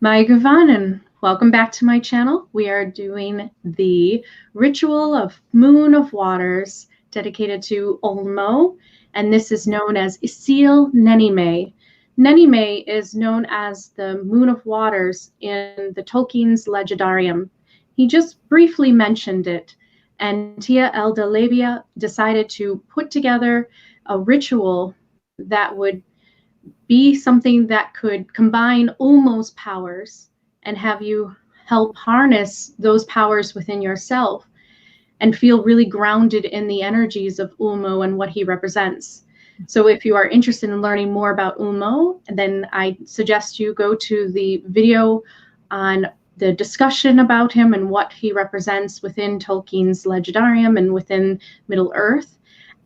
My Gavanen, welcome back to my channel. We are doing the Ritual of Moon of Waters dedicated to Ulmo, and this is known as Isilnenime. Nenime is known as the Moon of Waters in the Tolkien's Legendarium. He just briefly mentioned it, and Tia Eldelabia decided to put together a ritual that would be something that could combine Ulmo's powers and have you help harness those powers within yourself and feel really grounded in the energies of Ulmo and what he represents. So if you are interested in learning more about Ulmo, then I suggest you go to the video on the discussion about him and what he represents within Tolkien's Legendarium and within Middle-earth.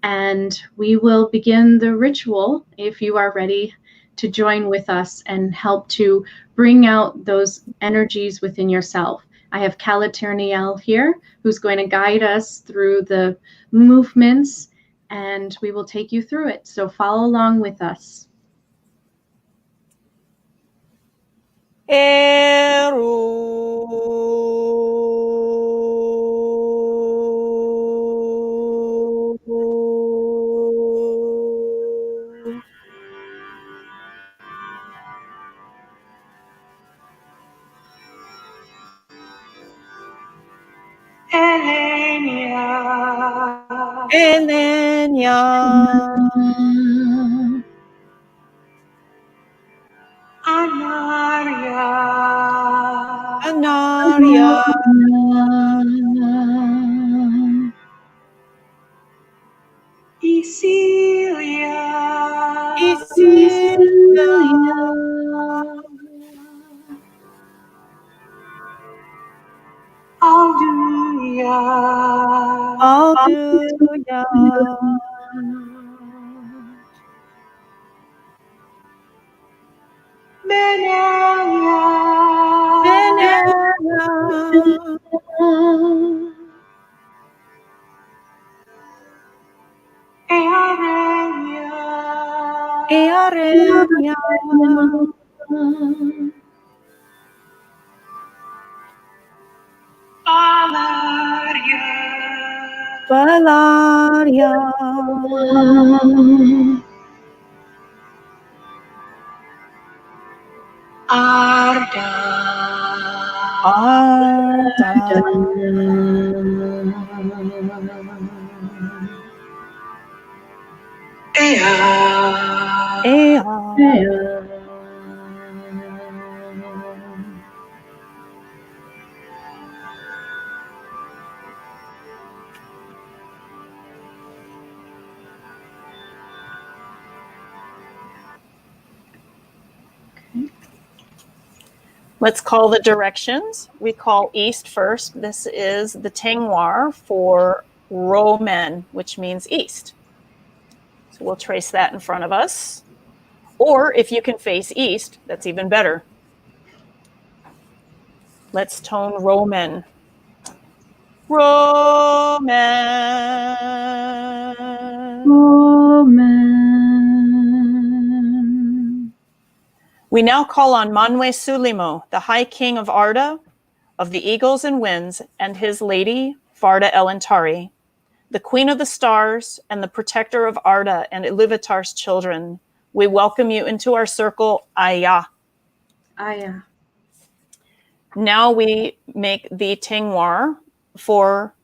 And we will begin the ritual if you are ready to join with us and help to bring out those energies within yourself. I have Calatirniel here, who's going to guide us through the movements, and we will take you through it. So follow along with us. Elenia. Anaria. Isilia. Alduya. Earenia. Valaria. Arda. Let's call the directions. We call east first. This is the Tengwar for Romen, which means east. So we'll trace that in front of us. Or if you can face east, that's even better. Let's tone Roman. Roman. We now call on Manwe Sulimo, the High King of Arda, of the Eagles and Winds, and his lady, Varda Elentari, the Queen of the Stars and the protector of Arda and Iluvatar's children. We welcome you into our circle, Aya. Aya. Now we make the Tengwar for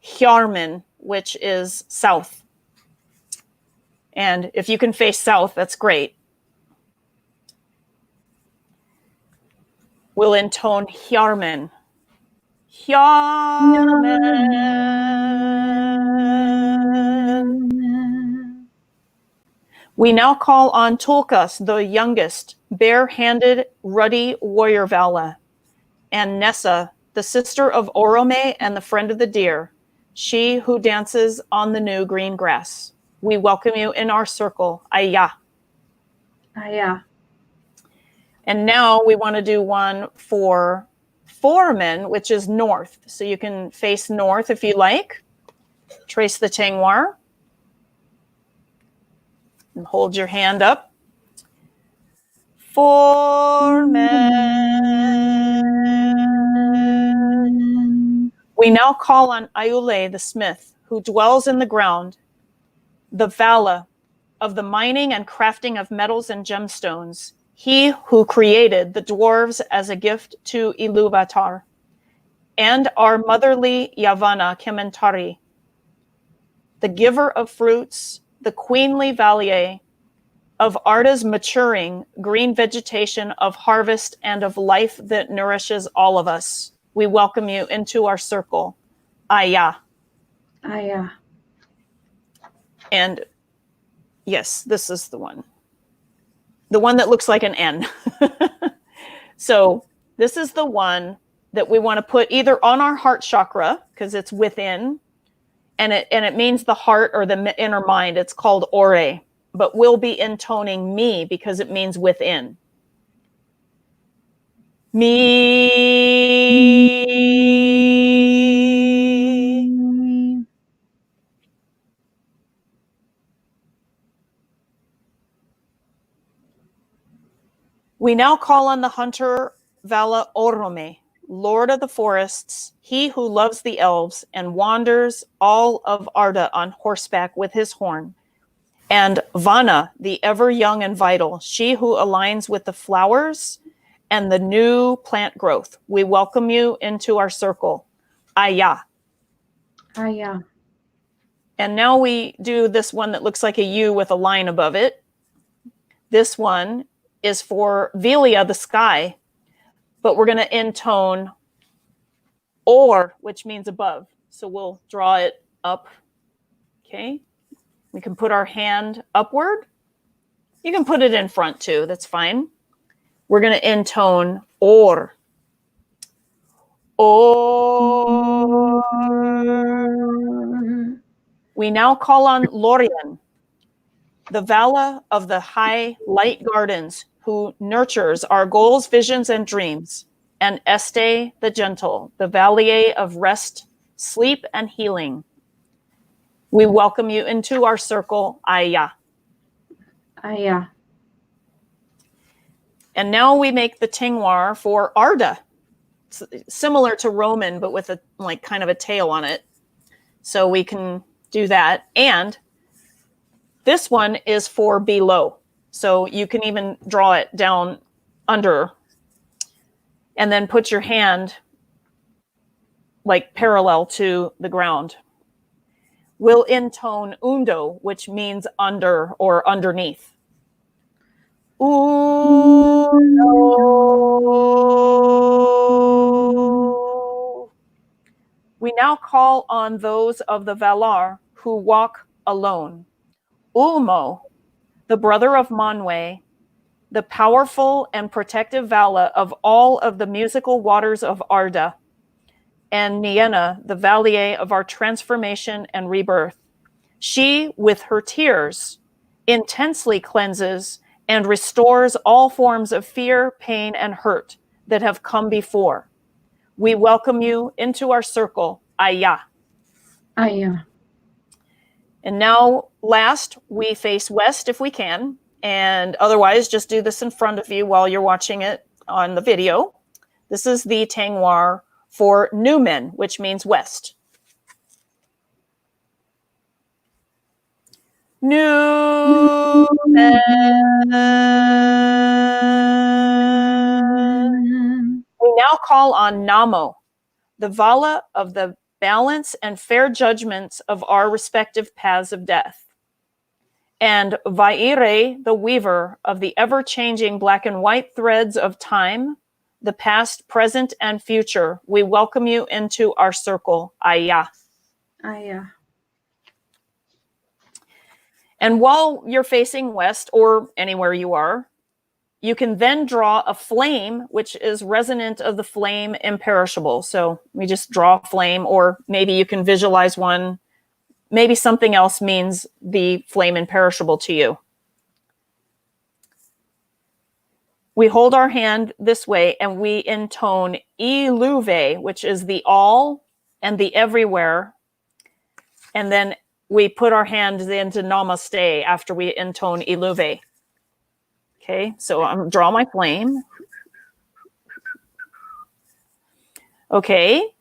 Hjarmen, which is south. And if you can face south, that's great. We'll intone Hjarmen. Hjarmen. We now call on Tulkas, the youngest, bare-handed, ruddy warrior Vala, and Nessa, the sister of Orome and the friend of the deer, she who dances on the new green grass. We welcome you in our circle, Aya. Aya. And now we want to do one for Foreman, which is north. So you can face north if you like. Trace the Tengwar. And hold your hand up. Foreman. We now call on Iule the smith, who dwells in the ground, the Vala of the mining and crafting of metals and gemstones, he who created the dwarves as a gift to Ilúvatar, and our motherly Yavanna Kementari, the giver of fruits, the queenly Valier, of Arda's maturing green vegetation of harvest and of life that nourishes all of us. We welcome you into our circle. Ayah. Ayah. And yes, this is the one. The one that looks like an N. So this is the one that we want to put either on our heart chakra, because it's within, and it means the heart or the inner mind. It's called Ore, but we'll be intoning me because it means within. Me. We now call on the hunter Vala Orome, Lord of the forests, he who loves the elves and wanders all of Arda on horseback with his horn. And Vana, the ever young and vital, she who aligns with the flowers and the new plant growth. We welcome you into our circle. Ayah. Ayah. And now we do this one that looks like a U with a line above it. This one is for Velia, the sky, but we're going to intone or, which means above. So we'll draw it up. Okay. We can put our hand upward. You can put it in front too. That's fine. We're going to intone or. Or. We now call on Lorien, the Vala of the high light gardens, who nurtures our goals, visions, and dreams, and Este the gentle, the Valier of rest, sleep, and healing. We welcome you into our circle, Ayah. Ayah. And now we make the tingwar for Arda. It's similar to Roman, but with a like kind of a tail on it. So we can do that. And this one is for below. So you can even draw it down under and then put your hand like parallel to the ground. We'll intone undo, which means under or underneath. Undo. We now call on those of the Valar who walk alone. Ulmo, the brother of Manwe, the powerful and protective Vala of all of the musical waters of Arda, and Nienna, the Valier of our transformation and rebirth. She, with her tears, intensely cleanses and restores all forms of fear, pain, and hurt that have come before. We welcome you into our circle, Ayah. Ayah. And now, last, we face west if we can, and otherwise just do this in front of you while you're watching it on the video. This is the Tangwar for Numen, which means west. Numen. We now call on Namo, the Vala of the balance and fair judgments of our respective paths of death. And Vaire, the weaver of the ever-changing black and white threads of time, the past, present, and future. We welcome you into our circle, Ayah. Ayah. And while you're facing west or anywhere you are, you can then draw a flame, which is resonant of the flame imperishable. So we just draw a flame, or maybe you can visualize one. Maybe something else means the flame imperishable to you. We hold our hand this way and we intone Iluve, which is the all and the everywhere. And then we put our hands into Namaste after we intone Iluve. Okay, so I'm gonna draw my flame. Okay.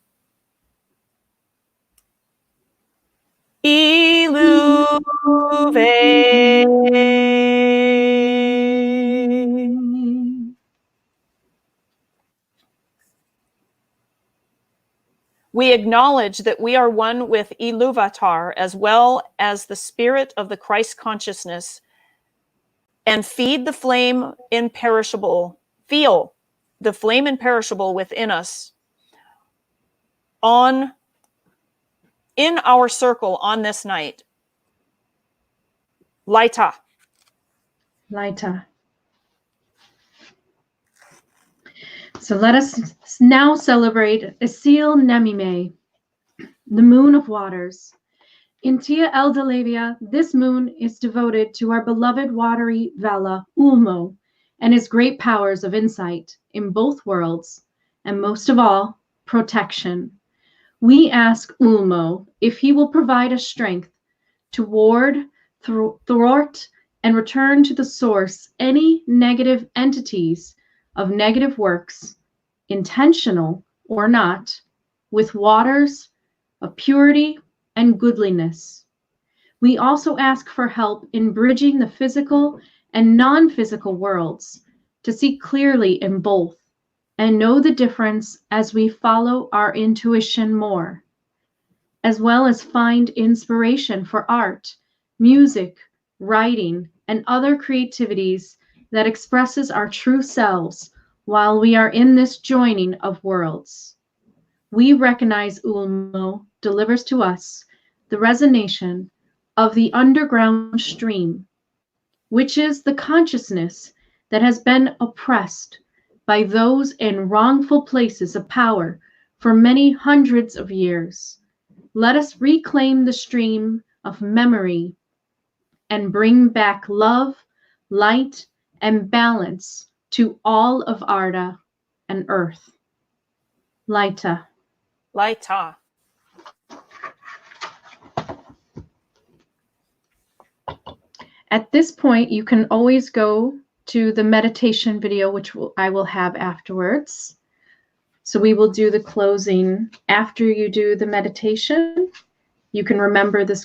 Iluve. We acknowledge that we are one with Iluvatar as well as the spirit of the Christ consciousness, and feed the flame imperishable, feel the flame imperishable within us in our circle on this night. Laita. Laita. So let us now celebrate Isilnenime, the moon of waters. In Tia Eldelavia, this moon is devoted to our beloved watery Vala, Ulmo, and his great powers of insight in both worlds, and most of all, protection. We ask Ulmo if he will provide us strength to ward, thwart, and return to the source any negative entities of negative works, intentional or not, with waters of purity and goodliness. We also ask for help in bridging the physical and non-physical worlds to see clearly in both and know the difference as we follow our intuition more, as well as find inspiration for art, music, writing, and other creativities that expresses our true selves while we are in this joining of worlds. We recognize Ulmo delivers to us the resonation of the underground stream, which is the consciousness that has been oppressed by those in wrongful places of power for many hundreds of years. Let us reclaim the stream of memory and bring back love, light, and balance to all of Arda and Earth. Laita. Laita. At this point, you can always go to the meditation video, which I will have afterwards. So we will do the closing after you do the meditation. You can remember the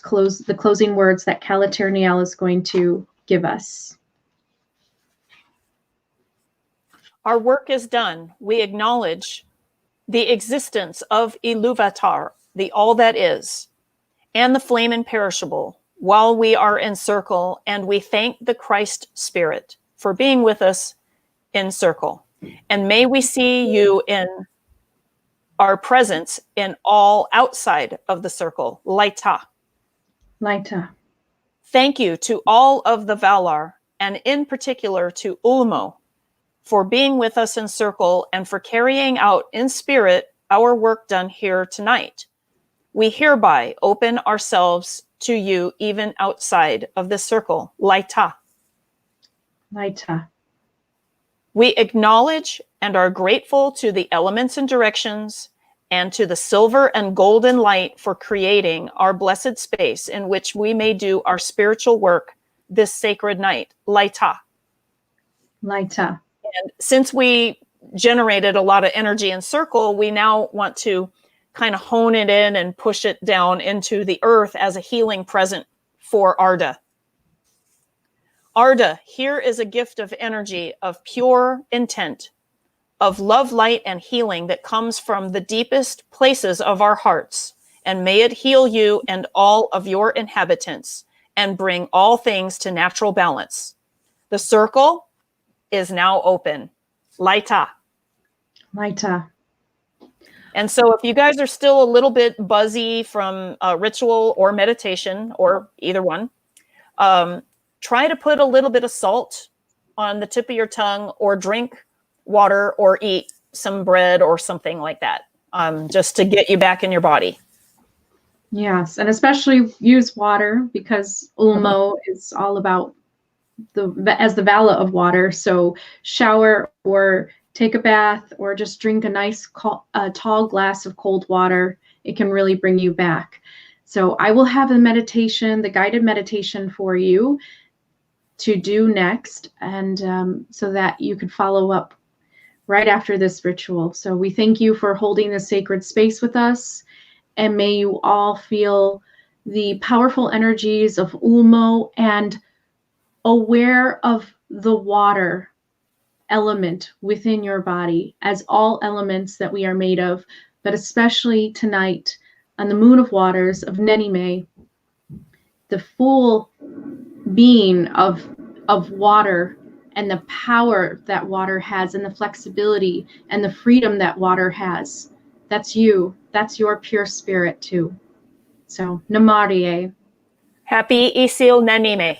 closing words that Calatirniel is going to give us. Our work is done. We acknowledge the existence of Iluvatar, the all that is, and the flame imperishable, while we are in circle, and we thank the Christ Spirit for being with us in circle. And may we see you in our presence in all outside of the circle. Laita. Laita. Thank you to all of the Valar, and in particular to Ulmo, for being with us in circle and for carrying out in spirit our work done here tonight. We hereby open ourselves to you even outside of this circle. Laita. Laita. We acknowledge and are grateful to the elements and directions and to the silver and golden light for creating our blessed space in which we may do our spiritual work this sacred night. Laita. Laita. And since we generated a lot of energy in circle, we now want to kind of hone it in and push it down into the earth as a healing present for Arda. Arda, here is a gift of energy, of pure intent, of love, light, and healing that comes from the deepest places of our hearts. And may it heal you and all of your inhabitants and bring all things to natural balance. The circle is now open. Laita. Laita. And so if you guys are still a little bit buzzy from ritual or meditation, or either one, try to put a little bit of salt on the tip of your tongue, or drink water, or eat some bread or something like that, just to get you back in your body. Yes, and especially use water, because Ulmo is all about the Vala of water. So shower or take a bath or just drink a nice tall glass of cold water. It can really bring you back. So I will have a meditation, the guided meditation for you to do next, and so that you could follow up right after this ritual. So we thank you for holding this sacred space with us, and may you all feel the powerful energies of Ulmo and aware of the water element within your body as all elements that we are made of, but especially tonight on the moon of waters of Nenime, the full being of water and the power that water has and the flexibility and the freedom that water has. That's you. That's your pure spirit too. So, Namarie. Happy Isilnenime.